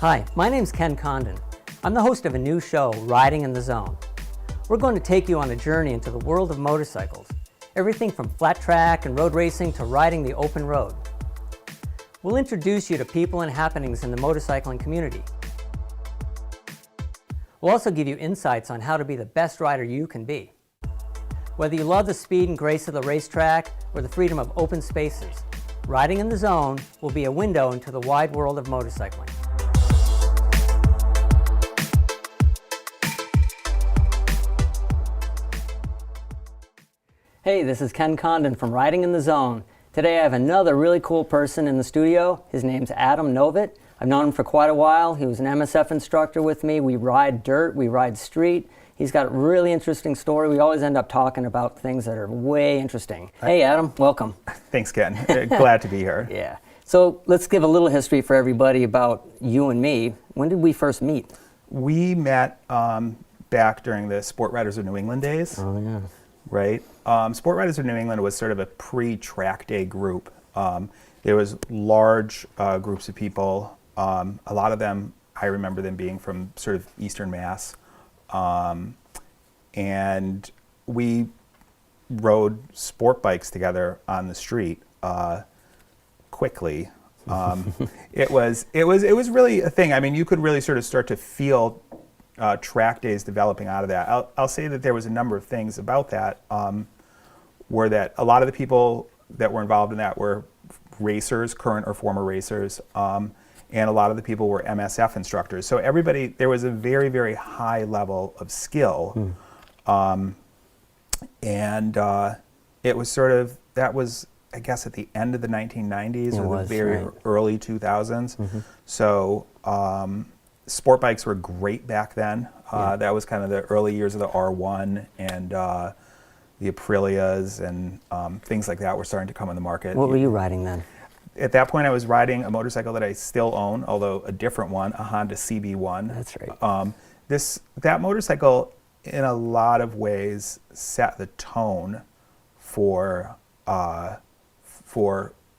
Hi, my name's Ken Condon. I'm the host of a new show, Riding in the Zone. We're going to take you on a journey into the world of motorcycles. Everything from flat track and road racing to riding the open road. We'll introduce you to people and happenings in the motorcycling community. We'll also give you insights on how to be the best rider you can be. Whether you love the speed and grace of the racetrack or the freedom of open spaces, Riding in the Zone will be a window into the wide world of motorcycling. Hey, this is Ken Condon from Riding in the Zone. Today I have another really cool person in the studio. His name's Adam Novitt. I've known him for quite a while. He was an MSF instructor with me. We ride dirt, we ride street. He's got a really interesting story. We always end up talking about things that are way interesting. Hey Adam, welcome. Thanks, Ken. Glad to be here. Yeah. So let's give a little history for everybody about you and me. When did we first meet? We met back during the Sport Riders of New England days. Oh yeah. Right? Sport Riders of New England was sort of a pre-track day group. There was large groups of people. A lot of them, I remember them being from sort of Eastern Mass. And we rode sport bikes together on the street quickly. It was really a thing. I mean, you could really sort of start to feel track days developing out of that. I'll say that there was a number of things about that, were that a lot of the people that were involved in that were racers, current or former racers, and a lot of the people were MSF instructors. So everybody, there was a very, very high level of skill. And it was sort of, that was, I guess, at the end of the 1990s or the very early 2000s. So sport bikes were great back then. That was kind of the early years of the R1 and the Aprilias and things like that were starting to come on the market. What were you riding then? At that point, I was riding a motorcycle that I still own, although a different one, a Honda CB1. That's right. That motorcycle, in a lot of ways, set the tone for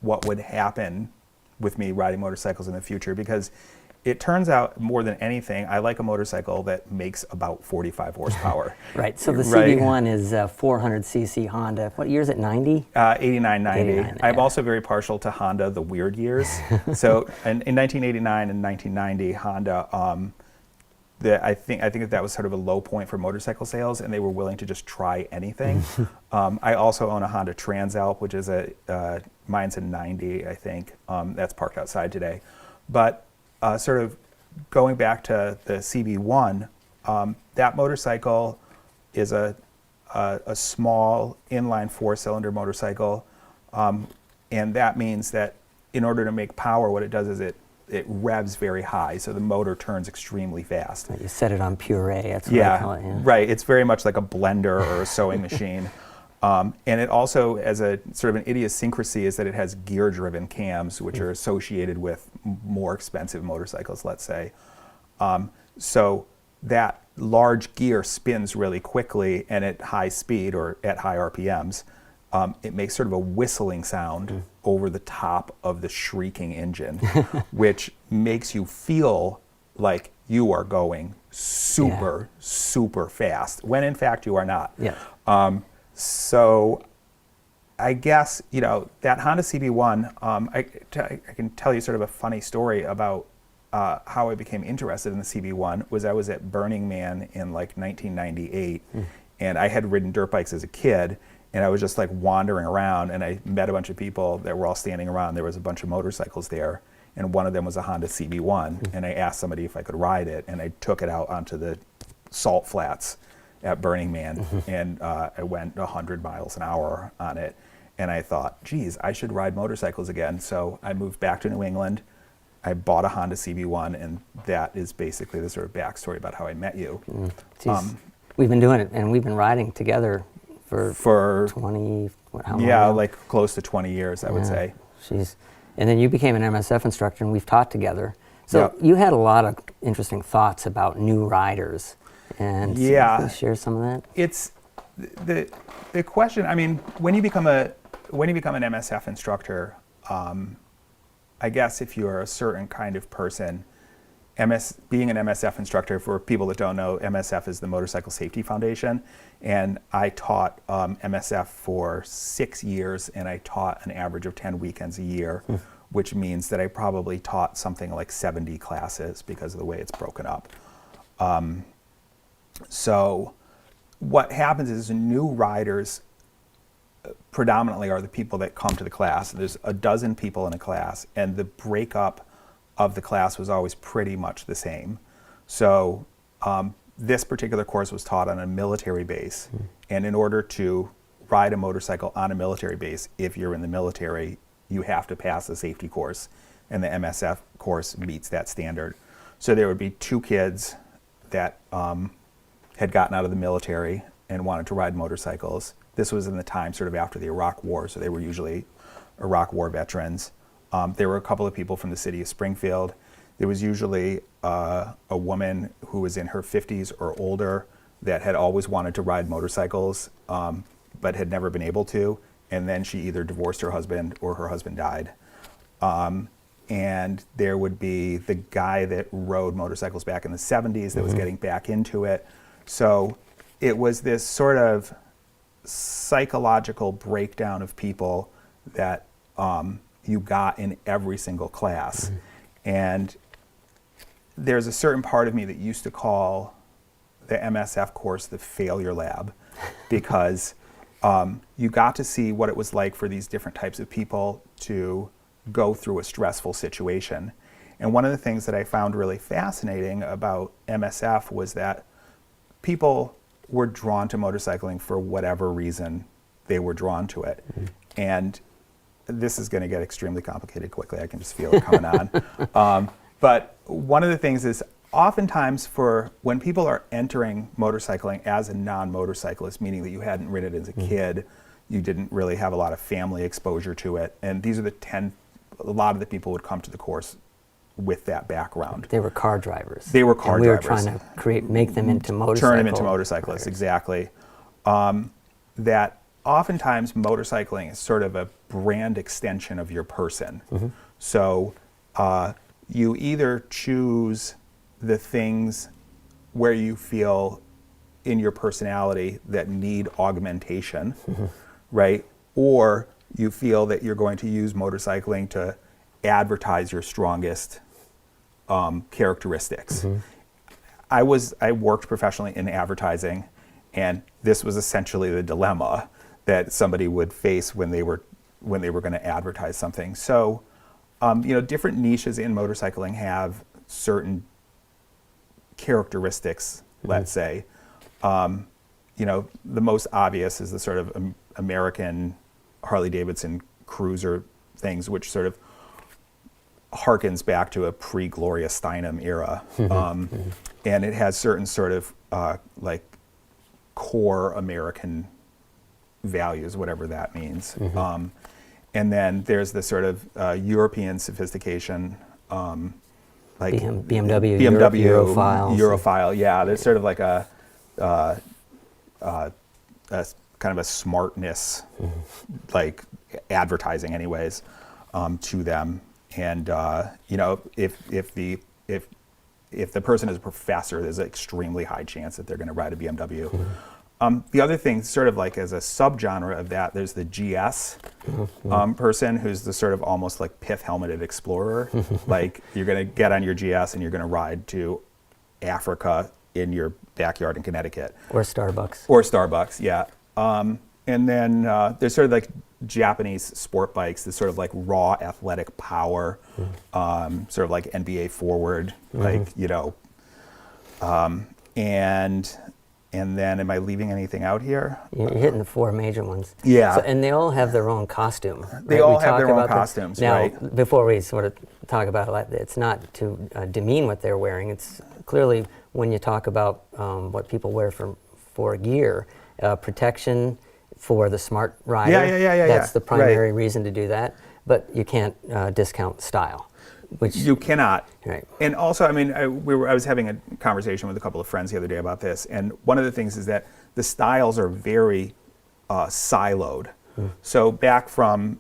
what would happen with me riding motorcycles in the future, because it turns out, more than anything, I like a motorcycle that makes about 45 horsepower. Right, so the CB1 is a 400cc Honda. What year is it, 90? 89, 90. 89, I'm yeah. also very partial to Honda, the weird years. So in 1989 and 1990, Honda, I think that was sort of a low point for motorcycle sales, and they were willing to just try anything. I also own a Honda Transalp, which is mine's a 90, I think. That's parked outside today. But sort of going back to the CB1, that motorcycle is a small inline four-cylinder motorcycle, and that means that in order to make power, what it does is it revs very high, so the motor turns extremely fast. You set it on puree, that's what I call it. Yeah, right. It's very much like a blender or a sewing machine. And it also, as a sort of an idiosyncrasy, is that it has gear-driven cams, which are associated with more expensive motorcycles, let's say. So that large gear spins really quickly, and at high speed or at high RPMs, it makes sort of a whistling sound over the top of the shrieking engine, which makes you feel like you are going super, super fast, when in fact you are not. Yeah. So I guess, that Honda CB1, I can tell you sort of a funny story about how I became interested in the CB1. I was at Burning Man in like 1998, and I had ridden dirt bikes as a kid, and I was just like wandering around, and I met a bunch of people that were all standing around. There was a bunch of motorcycles there, and one of them was a Honda CB1, and I asked somebody if I could ride it, and I took it out onto the salt flats at Burning Man, and I went 100 miles an hour on it, and I thought, geez, I should ride motorcycles again. So I moved back to New England. I bought a Honda CB1, and that is basically the sort of backstory about how I met you. We've been doing it, and we've been riding together for 20, how long? Yeah, like close to 20 years, I would say. Jeez. And then you became an MSF instructor, and we've taught together. So you had a lot of interesting thoughts about new riders. And so can you share some of that? It's the question. I mean, when you become an MSF instructor, I guess if you're a certain kind of person, being an MSF instructor, for people that don't know, MSF is the Motorcycle Safety Foundation, and I taught MSF for 6 years, and I taught an average of 10 weekends a year, which means that I probably taught something like 70 classes because of the way it's broken up. So what happens is new riders predominantly are the people that come to the class. There's a dozen people in a class, and the breakup of the class was always pretty much the same. So this particular course was taught on a military base, and in order to ride a motorcycle on a military base, if you're in the military, you have to pass a safety course, and the MSF course meets that standard. So there would be 2 kids that had gotten out of the military and wanted to ride motorcycles. This was in the time sort of after the Iraq War, so they were usually Iraq War veterans. There were a couple of people from the city of Springfield. There was usually a woman who was in her 50s or older that had always wanted to ride motorcycles, but had never been able to, and then she either divorced her husband or her husband died. And there would be the guy that rode motorcycles back in the 70s that was getting back into it. So it was this sort of psychological breakdown of people that you got in every single class. And there's a certain part of me that used to call the MSF course the failure lab, because you got to see what it was like for these different types of people to go through a stressful situation. And one of the things that I found really fascinating about MSF was that people were drawn to motorcycling for whatever reason they were drawn to it. And this is going to get extremely complicated quickly. I can just feel it coming on. But one of the things is, oftentimes for when people are entering motorcycling as a non-motorcyclist, meaning that you hadn't ridden it as a kid, you didn't really have a lot of family exposure to it, and these are a lot of the people would come to the course with that background. They were car drivers. They were car drivers. We were trying to make them into motorcyclists. Turn them into motorcyclists, exactly. That oftentimes motorcycling is sort of a brand extension of your person. So you either choose the things where you feel in your personality that need augmentation, right? Or you feel that you're going to use motorcycling to advertise your strongest characteristics. I worked professionally in advertising, and this was essentially the dilemma that somebody would face when they were going to advertise something. So, different niches in motorcycling have certain characteristics. Let's say, the most obvious is the sort of American Harley Davidson cruiser things, which sort of harkens back to a pre-Gloria Steinem era. And it has certain sort of like core American values, whatever that means. And then there's the sort of European sophistication, like BMW Europhile, yeah. There's sort of like a kind of a smartness, like advertising anyways, to them. And if the person is a professor, there's an extremely high chance that they're going to ride a BMW. The other thing, sort of like as a subgenre of that, there's the GS person, who's the sort of almost like pith helmeted explorer. Like, you're going to get on your GS and you're going to ride to Africa in your backyard in Connecticut. Or Starbucks. Or Starbucks, yeah. And then there's sort of like Japanese sport bikes, this sort of like raw athletic power, sort of like NBA forward, like, and then, am I leaving anything out here? You're hitting the 4 major ones. Yeah. So, and they all have their own costume. Right? They all have their own costumes, now, right? Before we sort of talk about it, it's not to demean what they're wearing. It's clearly, when you talk about what people wear for gear, protection for the smart rider. Yeah. That's the primary reason to do that. But you can't discount style. Which you cannot. Right. And also, I mean, I was having a conversation with a couple of friends the other day about this, and one of the things is that the styles are very siloed. So back from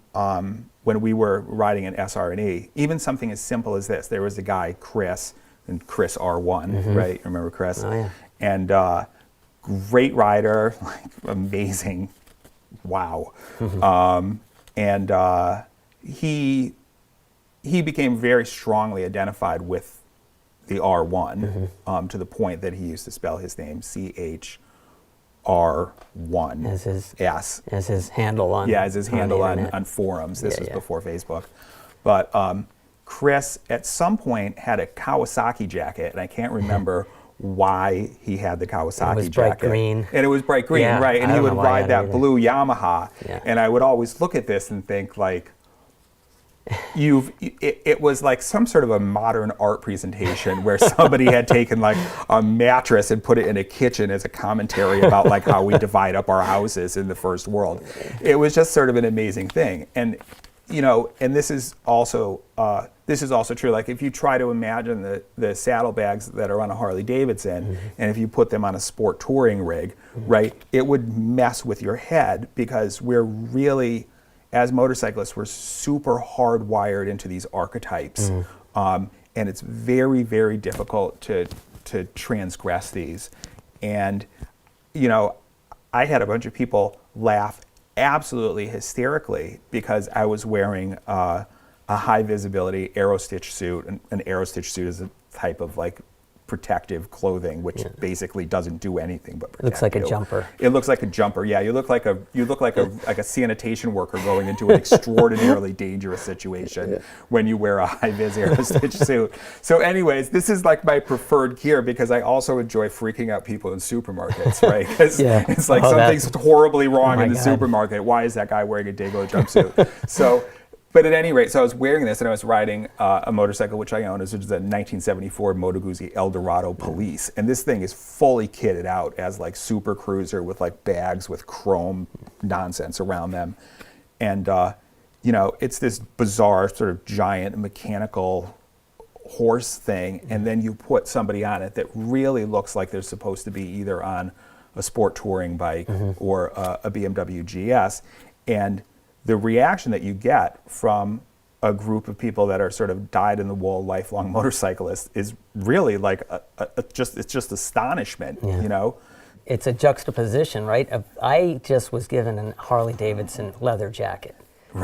when we were riding an SR&E, even something as simple as this, there was a guy, Chris, and Chris R1, right? Remember Chris? Oh, yeah. And great rider, like amazing, wow. And he became very strongly identified with the R1 to the point that he used to spell his name CHR1 As his S. as his handle on Yeah, as his handle the on internet. forums. This Yeah, was yeah. before Facebook. But Chris, at some point, had a Kawasaki jacket, and I can't remember why he had the Kawasaki It was jacket. bright green. And it was bright green, Yeah, right. And I he don't would know why he ride had that it either. blue Yamaha. Yeah. And I would always look at this and think, like, it was like some sort of a modern art presentation where somebody had taken like a mattress and put it in a kitchen as a commentary about like how we divide up our houses in the first world. It was just sort of an amazing thing. And and this is also true. Like if you try to imagine the saddlebags that are on a Harley Davidson, and if you put them on a sport touring rig, right, it would mess with your head because we're really, as motorcyclists, we're super hardwired into these archetypes, and it's very, very difficult to transgress these. And I had a bunch of people laugh absolutely hysterically because I was wearing a high visibility AeroStitch suit. An AeroStitch suit is a type of like protective clothing which basically doesn't do anything but protect. It looks like you. a jumper. It looks like a jumper. Yeah, you look like a sanitation worker going into an extraordinarily dangerous situation when you wear a high vis AeroStitch suit. So anyways, this is like my preferred gear because I also enjoy freaking out people in supermarkets, right? Because it's like something's horribly wrong in the supermarket. Why is that guy wearing a Dayglow jumpsuit? But at any rate, so I was wearing this and I was riding a motorcycle which I own, which is a 1974 Moto Guzzi Eldorado Police. And this thing is fully kitted out as like super cruiser with like bags with chrome nonsense around them. And, it's this bizarre sort of giant mechanical horse thing. And then you put somebody on it that really looks like they're supposed to be either on a sport touring bike or a BMW GS. And the reaction that you get from a group of people that are sort of dyed-in-the-wool lifelong motorcyclists is really like it's just astonishment, It's a juxtaposition, right? I just was given a Harley Davidson leather jacket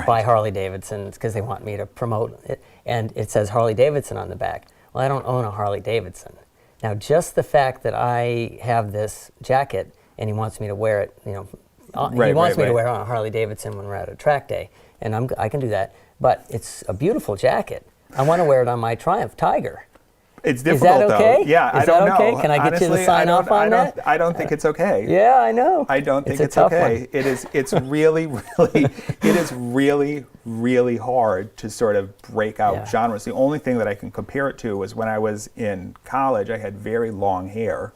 by Harley Davidson because they want me to promote it, and it says Harley Davidson on the back. Well, I don't own a Harley Davidson. Now, just the fact that I have this jacket and he wants me to wear it, he wants me to wear it on a Harley Davidson when we're at a track day, and I can do that. But it's a beautiful jacket. I want to wear it on my Triumph Tiger. It's difficult, Is that okay? though. Yeah, I don't know. Can I get you to sign off on that? I don't think it's okay. Yeah, I know. I don't think it's a tough okay. one. It's really, really hard to sort of break out genres. The only thing that I can compare it to was when I was in college, I had very long hair.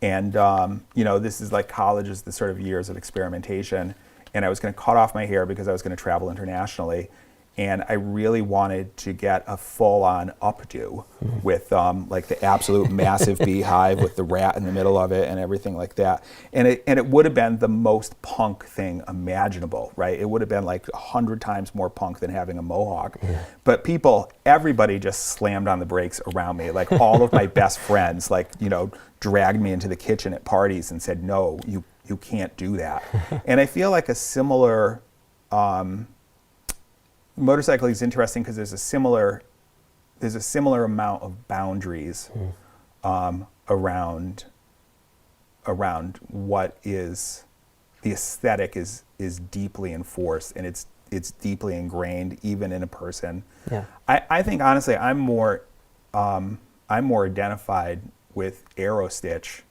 And, this is like college is the sort of years of experimentation. And I was going to cut off my hair because I was going to travel internationally. And I really wanted to get a full-on updo with like the absolute massive beehive with the rat in the middle of it and everything like that. And it would have been the most punk thing imaginable, right? It would have been like 100 times more punk than having a mohawk. But everybody just slammed on the brakes around me. Like all of my best friends, dragged me into the kitchen at parties and said, no, you can't do that. And I feel like a similar... motorcycling is interesting because there's a similar amount of boundaries around what is the aesthetic is deeply enforced and it's deeply ingrained even in a person. Yeah. I think honestly I'm more identified with AeroStitch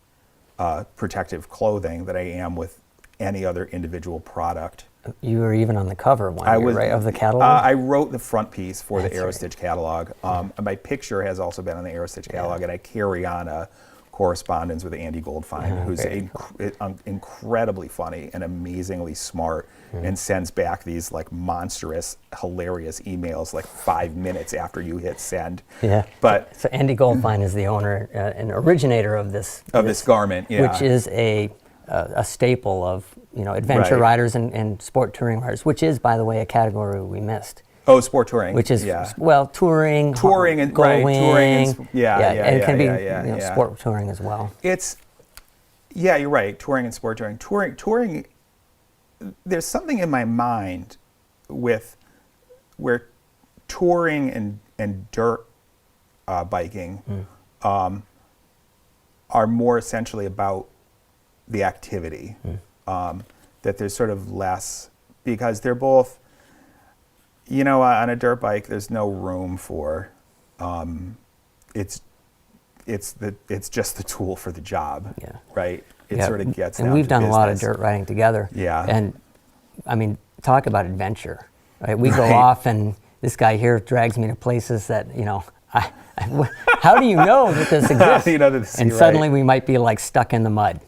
protective clothing than I am with any other individual product. You were even on the cover one year, right, of the catalog? I wrote the front piece for the AeroStitch catalog. And my picture has also been on the AeroStitch catalog, and I carry on a correspondence with Andy Goldfein, who's incredibly funny and amazingly smart, and sends back these like monstrous, hilarious emails like 5 minutes after you hit send. Yeah. But so Andy Goldfein is the owner and originator of this garment, which is a staple of adventure riders and sport touring riders, which is, by the way, a category we missed. Oh, sport touring. which is yeah. well touring, Touring and going, right, touring and and it can be yeah. sport touring as well. It's you're right. Touring and sport touring. Touring. There's something in my mind with where touring and dirt biking are more essentially about the activity. That there's sort of less, because they're both, on a dirt bike there's no room for it's just the tool for the job. Right. It sort of gets and down we've to done a lot of business. dirt riding together. And I mean, talk about adventure, right? We go off, and this guy here drags me to places that, how do you know that this exists? And suddenly we might be like stuck in the mud,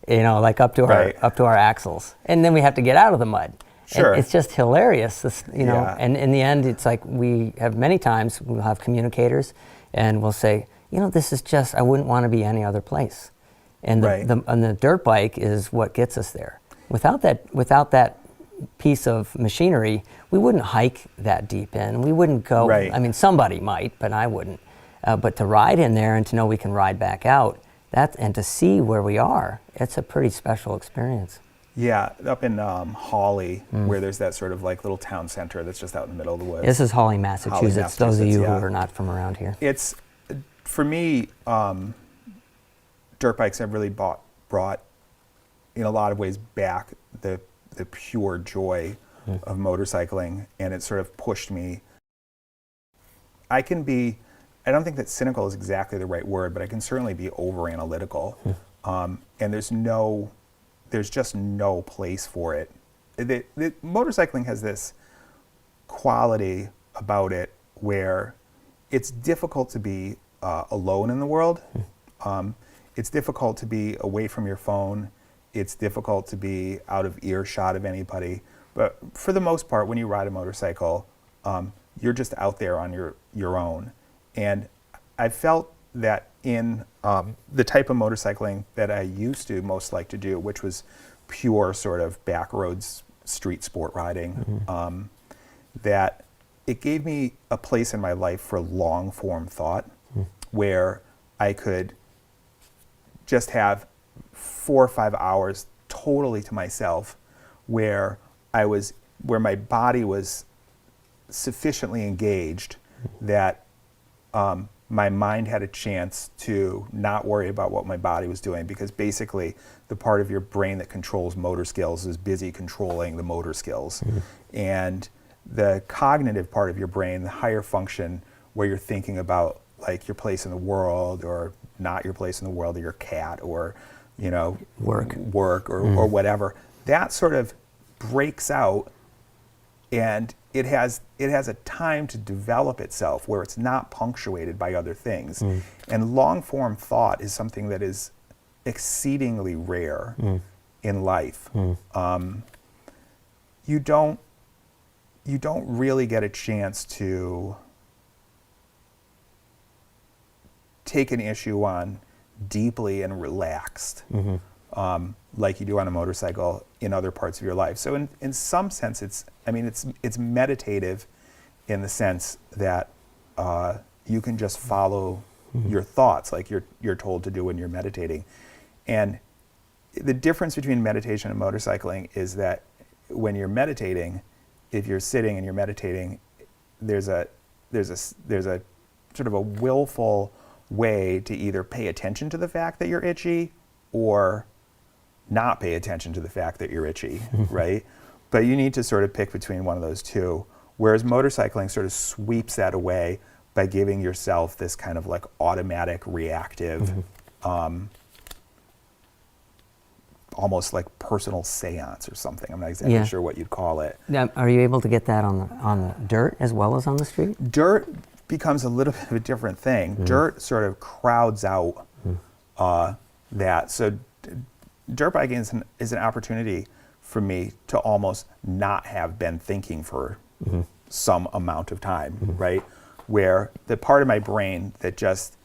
like up to our axles, and then we have to get out of the mud. Sure. And it's just hilarious, and in the end, it's like we have many times we'll have communicators, and we'll say, this is just, I wouldn't want to be any other place. And the dirt bike is what gets us there. Without that piece of machinery, we wouldn't hike that deep in. We wouldn't go. I mean, somebody might, but I wouldn't. But to ride in there and to know we can ride back out, and to see where we are, it's a pretty special experience. Yeah, up in Harley, where there's that sort of like little town center that's just out in the middle of the woods. This is Harley, Massachusetts. Those of you who are not from around here. It's, for me, dirt bikes have really brought, in a lot of ways, back the pure joy of motorcycling, and it sort of pushed me. I don't think that cynical is exactly the right word, but I can certainly be over analytical, and there's just no place for it. Motorcycling has this quality about it where it's difficult to be alone in the world. It's difficult to be away from your phone. It's difficult to be out of earshot of anybody. But for the most part, when you ride a motorcycle, you're just out there on your own. And I felt that in the type of motorcycling that I used to most like to do, which was pure sort of backroads street sport riding, that it gave me a place in my life for long form thought, where I could just have 4 or 5 hours totally to myself, where my body was sufficiently engaged that my mind had a chance to not worry about what my body was doing, because basically the part of your brain that controls motor skills is busy controlling the motor skills. And the cognitive part of your brain, the higher function, where you're thinking about like your place in the world or not your place in the world, or your cat, or work or whatever, that sort of breaks out, and it has a time to develop itself where it's not punctuated by other things. And long form thought is something that is exceedingly rare in life. You don't really get a chance to take an issue on deeply and relaxed, like you do on a motorcycle in other parts of your life. So in some sense, it's meditative in the sense that you can just follow your thoughts like you're told to do when you're meditating. And the difference between meditation and motorcycling is that when you're meditating, if you're sitting and you're meditating, there's a sort of a willful way to either pay attention to the fact that you're itchy or not pay attention to the fact that you're itchy, right? But you need to sort of pick between one of those two, whereas motorcycling sort of sweeps that away by giving yourself this kind of like automatic, reactive, almost like personal seance or something. I'm not exactly sure what you'd call it. Now, are you able to get that on the dirt as well as on the street? Dirt becomes a little bit of a different thing. Dirt sort of crowds out that. So dirt biking is an opportunity for me to almost not have been thinking for some amount of time, right? Where the part of my brain that just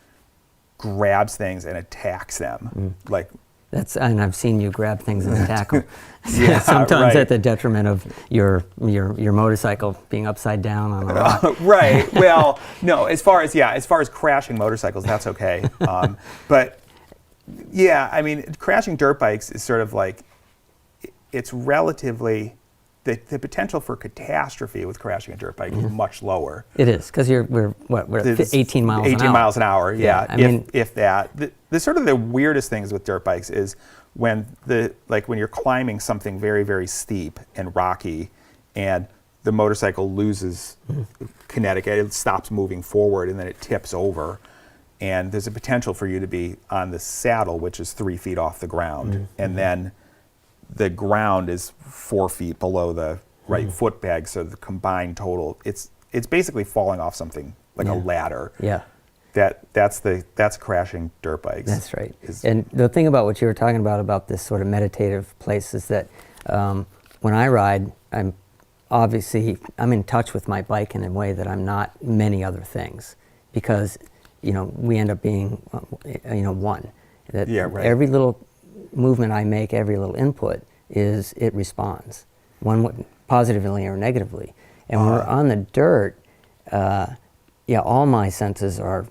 grabs things and attacks them, like And I've seen you grab things and tackle. Yeah, Sometimes right. at the detriment of your motorcycle being upside down on a rock. Right. Well, no. As far as crashing motorcycles, that's okay. But yeah, I mean, crashing dirt bikes is sort of like, it's relatively, the potential for catastrophe with crashing a dirt bike is much lower. It is, because we're at 18 miles an hour. 18 miles an hour, yeah. I mean, if that. The sort of the weirdest things with dirt bikes is when you're climbing something very, very steep and rocky, and the motorcycle loses kinetic, it stops moving forward, and then it tips over. And there's a potential for you to be on the saddle, which is 3 feet off the ground, and then the ground is 4 feet below the right foot peg, so the combined total, it's basically falling off something like a ladder. Yeah. That's crashing dirt bikes. That's right. And the thing about what you were talking about this sort of meditative place is that when I ride, I'm in touch with my bike in a way that I'm not many other things, because we end up being one. That every little movement I make, every little input, it responds, one positively or negatively. And when we're on the dirt, all my senses are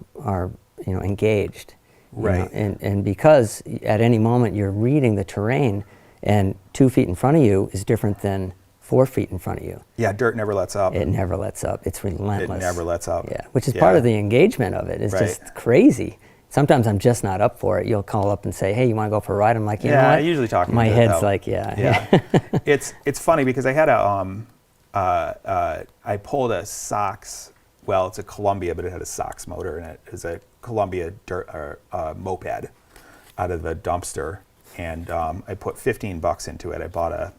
engaged, right? And because at any moment you're reading the terrain, and 2 feet in front of you is different than 4 feet in front of you. Yeah, dirt never lets up. It never lets up. It's relentless. It never lets up. Yeah, which is part of the engagement of it. It's just crazy. Sometimes I'm just not up for it. You'll call up and say, "Hey, you want to go for a ride?" I'm like, you know what? I usually talk. My head's like, yeah. It's funny because I had I pulled a Sox. Well, it's a Columbia, but it had a Sox motor in it. It was a Columbia moped out of a dumpster, and I put $15 into it. I bought a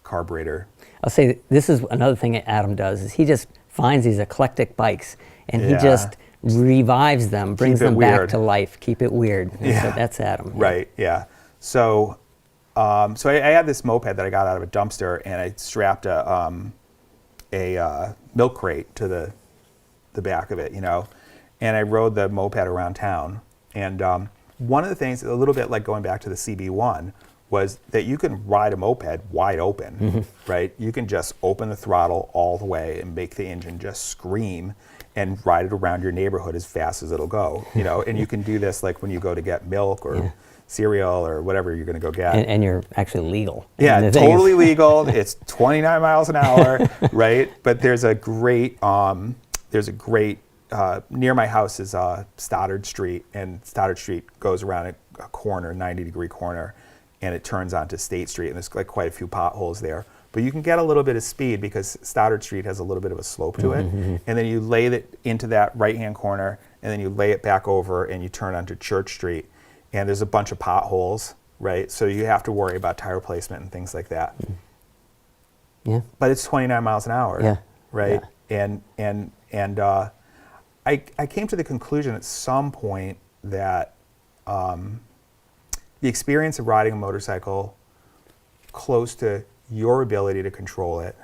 carburetor. I'll say this is another thing that Adam does, is he just finds these eclectic bikes and he just revives them, brings them back to life. Keep it weird. Yeah. So that's Adam. Right. Yeah. So, I had this moped that I got out of a dumpster, and I strapped a milk crate to the back of it, and I rode the moped around town. And one of the things, a little bit like going back to the CB1, was that you can ride a moped wide open, right? You can just open the throttle all the way and make the engine just scream and ride it around your neighborhood as fast as it'll go, and you can do this like when you go to get milk or cereal or whatever you're going to go get. And you're actually legal. Yeah, totally legal. It's 29 miles an hour, right? But there's a great, near my house is Stoddard Street, and Stoddard Street goes around a corner, 90-degree corner, and it turns onto State Street, and there's like quite a few potholes there. But you can get a little bit of speed because Stoddard Street has a little bit of a slope to it, and then you lay it into that right-hand corner, and then you lay it back over, and you turn onto Church Street, and there's a bunch of potholes, right? So you have to worry about tire placement and things like that. Yeah. But it's 29 miles an hour, right? Yeah. And I came to the conclusion at some point that the experience of riding a motorcycle close to your ability to control it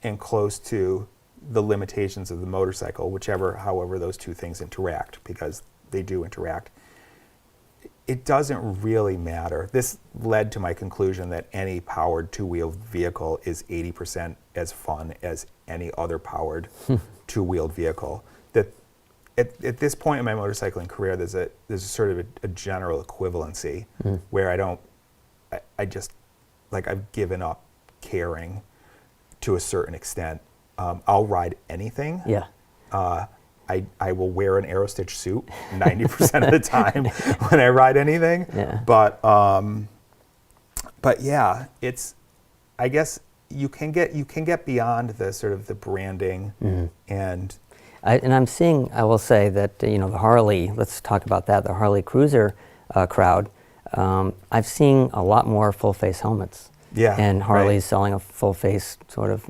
and close to the limitations of the motorcycle, however those two things interact, because they do interact, it doesn't really matter. This led to my conclusion that any powered two-wheeled vehicle is 80% as fun as any other powered two-wheeled vehicle. That at this point in my motorcycling career, there's a sort of a general equivalency where I just, like, I've given up caring to a certain extent. I'll ride anything. Yeah. I will wear an AeroStitch suit 90% of the time when I ride anything. Yeah. But yeah, I guess you can get beyond the sort of the branding and I'm seeing, I will say that, the Harley, let's talk about that, the Harley cruiser crowd, I've seen a lot more full face helmets. Yeah. And Harley's selling a full face sort of,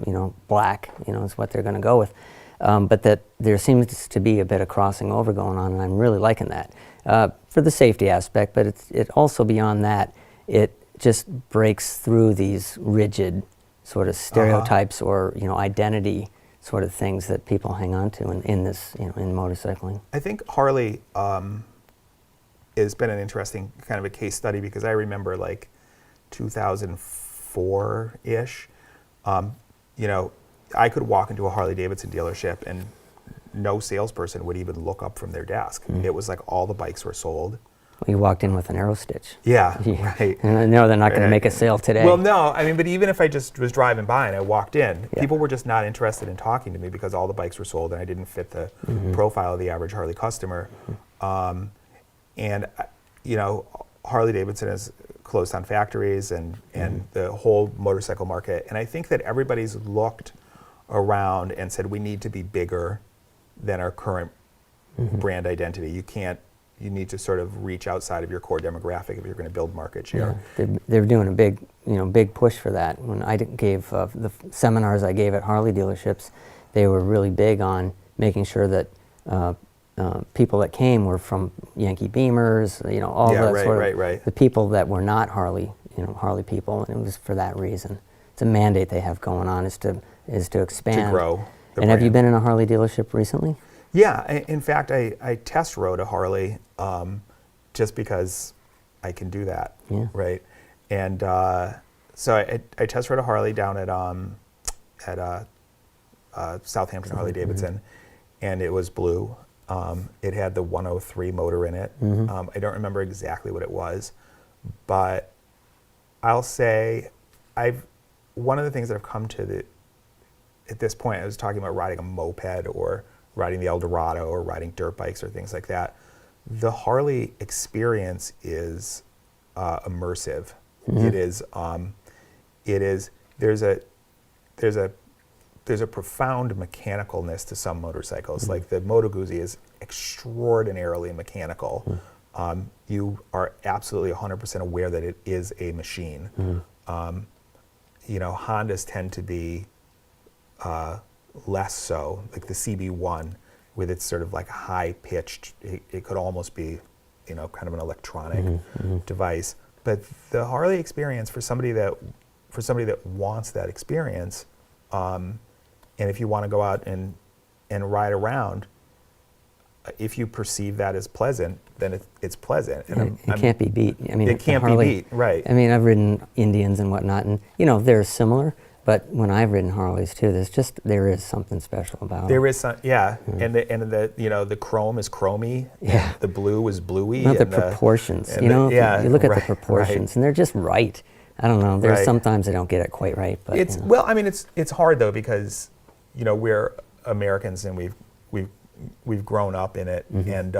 black, is what they're going to go with. But that there seems to be a bit of crossing over going on, and I'm really liking that for the safety aspect. But it also, beyond that, it just breaks through these rigid sort of stereotypes or identity sort of things that people hang on to in this in motorcycling. I think Harley has been an interesting kind of a case study, because I remember like 2004-ish, you know, I could walk into a Harley Davidson dealership and no salesperson would even look up from their desk. It was like all the bikes were sold. You walked in with an AeroStitch. Yeah, right. And I know they're not going to make a sale today. Well, no, I mean, but even if I just was driving by and I walked in, Yeah. people were just not interested in talking to me because all the bikes were sold and I didn't fit the profile of the average Harley customer. And, you know, Harley Davidson has closed down factories and the whole motorcycle market. And I think that everybody's looked around and said, we need to be bigger than our current brand identity. You need to sort of reach outside of your core demographic if you're going to build market share. Yeah, they're doing a big push for that. When I gave the seminars I gave at Harley dealerships, they were really big on making sure that people that came were from Yankee Beamers, you know, all that sort of the people that were not Harley, you know, Harley people, and it was for that reason. It's a mandate they have going on is to expand. To grow. And have you been in a Harley dealership recently? Yeah, in fact, I test rode a Harley just because I can do that, right? And so I test rode a Harley down at Southampton Harley Davidson, and it was blue. It had the 103 motor in it. I don't remember exactly what it was, but I'll say one of the things that I've come to at this point, I was talking about riding a moped or riding the Eldorado or riding dirt bikes or things like that. The Harley experience is immersive. It is. There's a profound mechanicalness to some motorcycles. Like the Moto Guzzi is extraordinarily mechanical. You are absolutely 100% aware that it is a machine. You know, Hondas tend to be less so, like the CB1 with its sort of like high pitched, it could almost be, you know, kind of an electronic device. But the Harley experience for somebody that wants that experience, and if you want to go out and ride around, if you perceive that as pleasant, then it's pleasant. And it can't be beat. I mean, it can't Harley, be beat, right? I mean, I've ridden Indians and whatnot, and you know they're similar. But when I've ridden Harleys too, there is something special about There them. is some, yeah, and the you know the chrome is chromy, Yeah. the blue is bluey, Not the and proportions, and you know. yeah, you look at the right, proportions, and they're just right. I don't know. There's Right. sometimes I don't get it quite right, but It's you know. well, I mean, it's hard though because you know we're Americans and we've grown up in it, and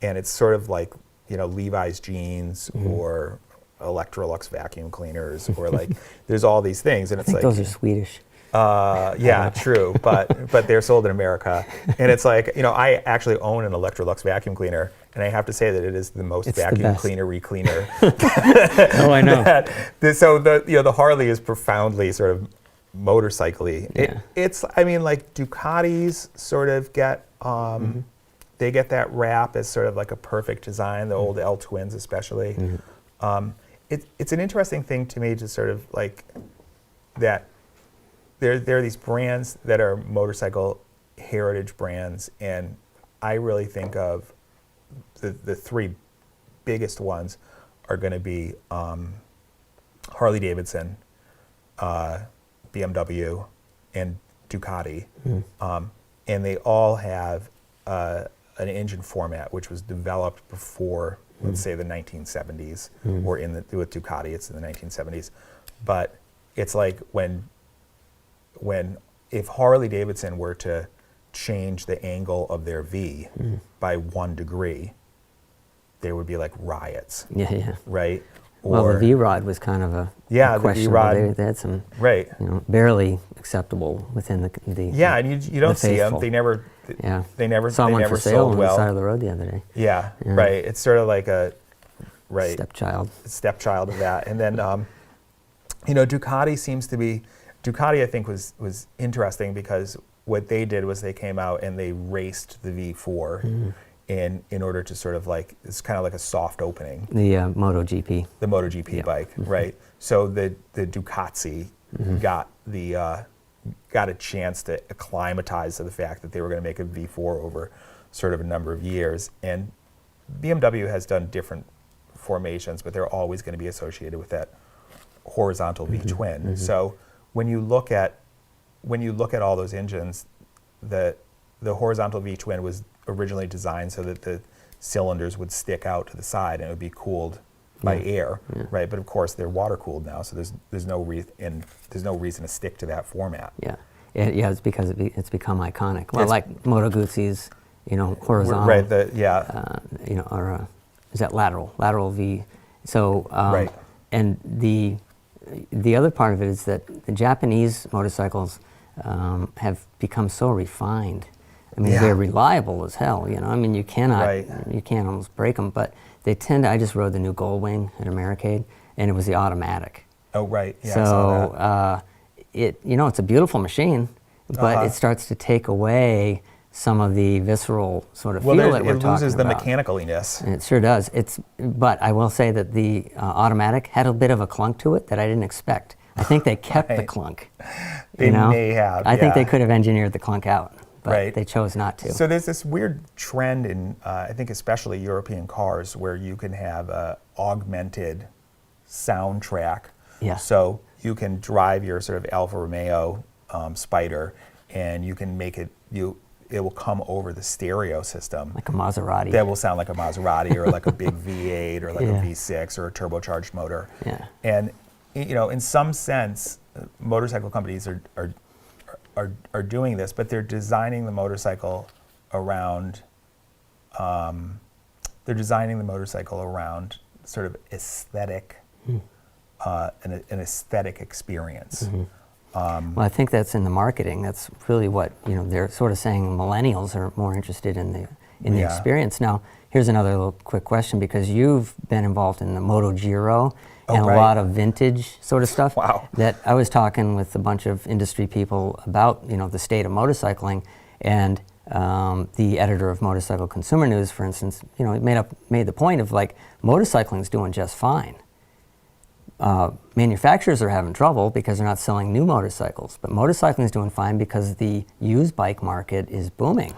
it's sort of like, you know, Levi's jeans or Electrolux vacuum cleaners or like there's all these things, and I it's think like those are Swedish. yeah, true, but they're sold in America, and it's like, you know, I actually own an Electrolux vacuum cleaner, and I have to say that it is the most It's the vacuum best. cleaner-y cleaner. Oh, I know. So the Harley is profoundly sort of motorcycle-y. Yeah. It's, I mean, like Ducatis sort of get they get that rap as sort of like a perfect design. The old L twins especially. It's an interesting thing to me to sort of like that. There are these brands that are motorcycle heritage brands, and I really think of the three biggest ones are going to be Harley Davidson, BMW, and Ducati, and they all have an engine format which was developed before, let's say, the 1970s, or with Ducati, it's in the 1970s, but it's like if Harley Davidson were to change the angle of their V by 1 degree, there would be like riots. Yeah. Right? Well, the V-Rod was kind of a the questionable. V-Rod. They had some, Right. you know, barely acceptable within the Yeah, and you don't see them. faithful. They never Saw one for sale sold on well. the side of the road the other day. Yeah, right. It's sort of like a Stepchild. stepchild of that. And then you know, Ducati I think was interesting because what they did was they came out and they raced the V4 in order to sort of like, it's kind of like a soft opening. The MotoGP. The MotoGP bike, right? So the Ducati got a chance to acclimatize to the fact that they were going to make a V4 over sort of a number of years, and BMW has done different formations, but they're always going to be associated with that horizontal V-twin. So when you look at all those engines, the horizontal V-twin was originally designed so that the cylinders would stick out to the side and it would be cooled by air, right? But of course they're water cooled now, so there's no reason to stick to that format. Yeah, it's because it's become iconic. Well, like Moto Guzzi's, horizontal. Right. Or is that lateral V? So right. And the other part of it is that the Japanese motorcycles have become so refined. I mean, they're reliable as hell. I mean, you can't almost break them, but they tend to. I just rode the new Goldwing at Americade, and it was the automatic. Oh, right. Yeah, so I saw that. it's a beautiful machine, but it starts to take away some of the visceral sort of feel that we're talking about. It loses the mechanicalness. And it sure does. But I will say that the automatic had a bit of a clunk to it that I didn't expect. I think they kept the clunk. They may have. I think they could have engineered the clunk out, but they chose not to. So there's this weird trend in, I think especially European cars, where you can have a augmented soundtrack. Yeah. So you can drive your sort of Alfa Romeo Spider, and you can make it, it will come over the stereo system. Like a Maserati. That will sound like a Maserati or like a big V8 or like a V6 or a turbocharged motor. Yeah. And in some sense, motorcycle companies are doing this, but they're designing the motorcycle around sort of aesthetic, an aesthetic experience. Well, I think that's in the marketing. That's really what they're sort of saying. Millennials are more interested in the experience. Now, here's another little quick question, because you've been involved in the Moto Giro and a lot of vintage sort of stuff. Wow. That I was talking with a bunch of industry people about the state of motorcycling, and the editor of Motorcycle Consumer News, for instance, made the point of like motorcycling's doing just fine. Manufacturers are having trouble because they're not selling new motorcycles, but motorcycling is doing fine because the used bike market is booming.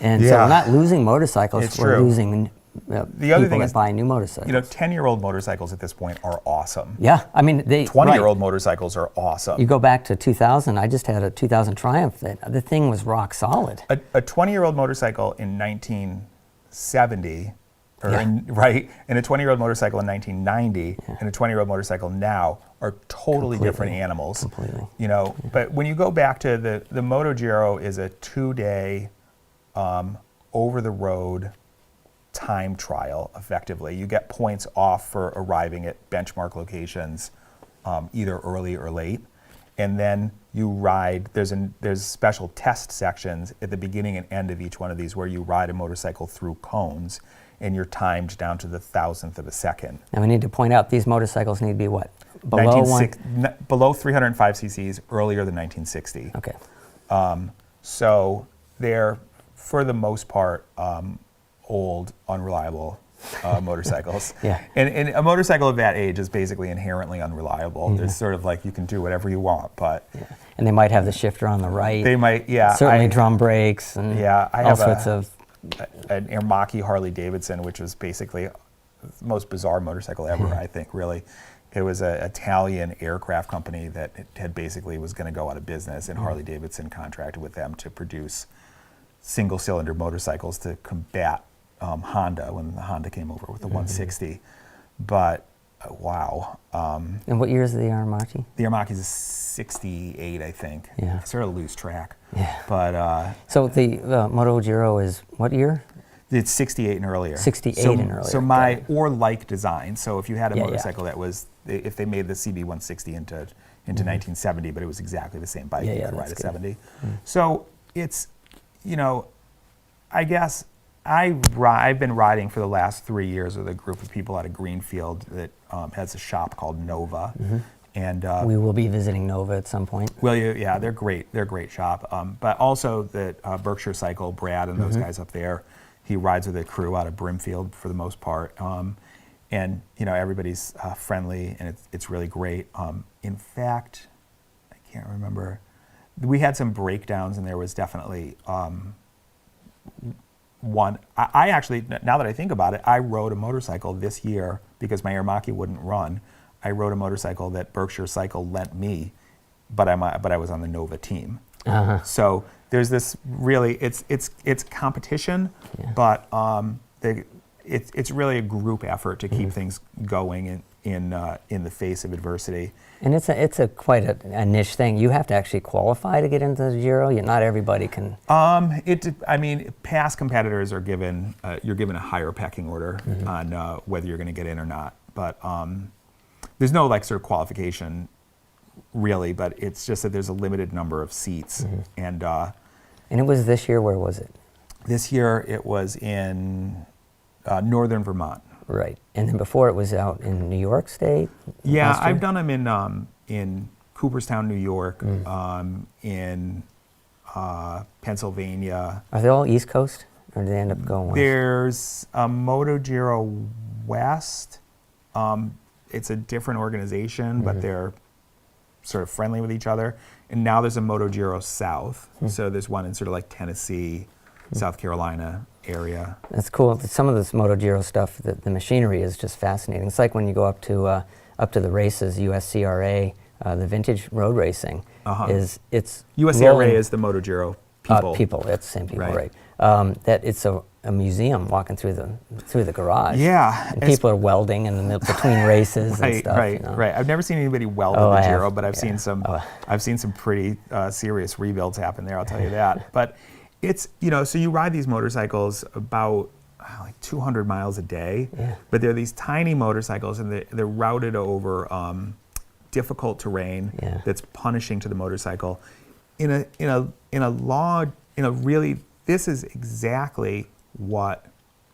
And so we're not losing motorcycles, we're losing the other thing that is, buy new motorcycles. 10-year-old motorcycles at this point are awesome. Yeah, I mean, 20-year-old motorcycles are awesome. You go back to 2000, I just had a 2000 Triumph. The thing was rock solid. A 20-year-old motorcycle in 1970, and a 20-year-old motorcycle in 1990, and a 20-year-old motorcycle now are totally different animals. Completely. But when you go back to the Moto Giro is a 2-day over-the-road time trial, effectively. You get points off for arriving at benchmark locations, either early or late, and then you ride. There's special test sections at the beginning and end of each one of these where you ride a motorcycle through cones, and you're timed down to the thousandth of a second. Now we need to point out these motorcycles need to be what? Below 305 cc's, earlier than 1960. Okay. So they're, for the most part, old, unreliable motorcycles. Yeah. And a motorcycle of that age is basically inherently unreliable. It's sort of like you can do whatever you want, but... Yeah. And they might have the shifter on the right. They might, Certainly drum brakes and all sorts of... an Ermaki Harley Davidson, which was basically the most bizarre motorcycle ever, I think, really. It was an Italian aircraft company that had basically was going to go out of business, and Harley Davidson contracted with them to produce single-cylinder motorcycles to combat Honda when the Honda came over with the 160. But wow. And what year is the Ermaki? The Ermaki is 68, I think. Yeah. I sort of lose track. Yeah. But so the Moto Giro is what year? It's 68 and earlier. 68 and earlier. So or like design. So if you had a motorcycle that was, if they made the CB160 into 1970, but it was exactly the same bike, you could ride a 70. So it's, I guess I've been riding for the last 3 years with a group of people out of Greenfield that has a shop called Nova. And we will be visiting Nova at some point. Well, yeah, they're great. They're a great shop. But also that Berkshire Cycle, Brad and those guys up there, he rides with a crew out of Brimfield for the most part. And everybody's friendly, and it's really great. In fact, I can't remember. We had some breakdowns, and there was definitely one. I actually, now that I think about it, I rode a motorcycle this year because my Aramaki wouldn't run. I rode a motorcycle that Berkshire Cycle lent me, but I was on the Nova team. So there's this really, it's competition, but it's really a group effort to keep things going in the face of adversity. And it's quite a niche thing. You have to actually qualify to get into the Giro. Not everybody can. I mean, past competitors are given you're given a higher pecking order on whether you're going to get in or not. But there's no like sort of qualification really. But it's just that there's a limited number of seats. And it was this year. Where was it? This year it was in northern Vermont. Right, and then before it was out in New York State. Yeah, Austria? I've done them in Cooperstown, New York, in Pennsylvania. Are they all East Coast, or do they end up going west? There's a Moto Giro West. It's a different organization, but they're sort of friendly with each other. And now there's a Moto Giro South. So there's one in sort of like Tennessee, South Carolina area. That's cool. Some of this Moto Giro stuff, the machinery is just fascinating. It's like when you go up to the races, USCRA, the vintage road racing. It's USCRA rolling, is the Moto Giro people. It's the same people, Right. That it's a museum walking through the garage. Yeah, and people are welding in the between races and stuff. Right. I've never seen anybody weld Oh, in I the Giro, have. but I've seen some. I've seen some pretty serious rebuilds happen there. I'll tell you that. But it's so you ride these motorcycles about like 200 miles a day, but they're these tiny motorcycles, and they're routed over difficult terrain that's punishing to the motorcycle. Really, this is exactly what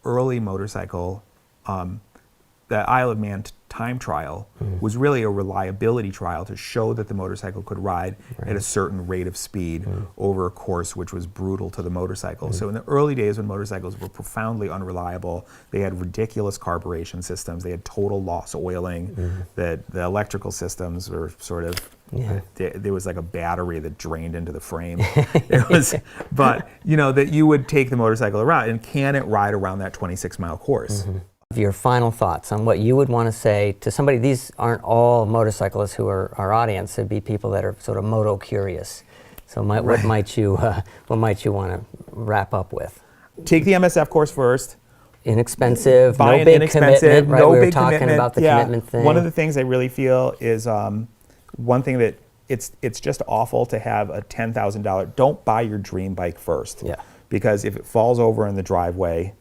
early motorcycle, the Isle of Man time trial was really a reliability trial to show that the motorcycle could ride at a certain rate of speed over a course which was brutal to the motorcycle. So in the early days when motorcycles were profoundly unreliable, they had ridiculous carburation systems, they had total loss oiling, the electrical systems were sort of, there was like a battery that drained into the frame. But that you would take the motorcycle around, and can it ride around that 26-mile course? Your final thoughts on what you would want to say to somebody. These aren't all motorcyclists who are our audience. It'd be people that are sort of moto curious. So what might you want to wrap up with? Take the MSF course first. Inexpensive, Buy no an big inexpensive, commitment. Right? no We were big talking commitment. about the commitment thing. One of the things I really feel is one thing that it's just awful to have a $10,000. Don't buy your dream bike first. Yeah. Because if it falls over in the driveway,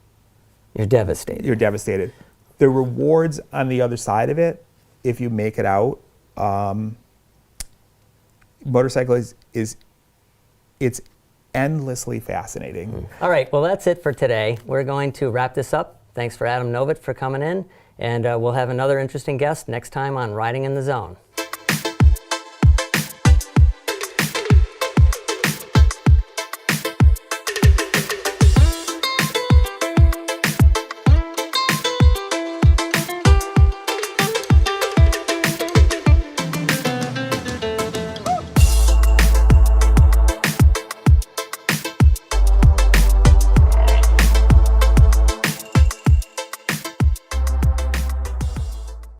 you're devastated. You're devastated. The rewards on the other side of it, if you make it out, motorcycle it's endlessly fascinating. All right, well that's it for today. We're going to wrap this up. Thanks for Adam Novitt for coming in, and we'll have another interesting guest next time on Riding in the Zone.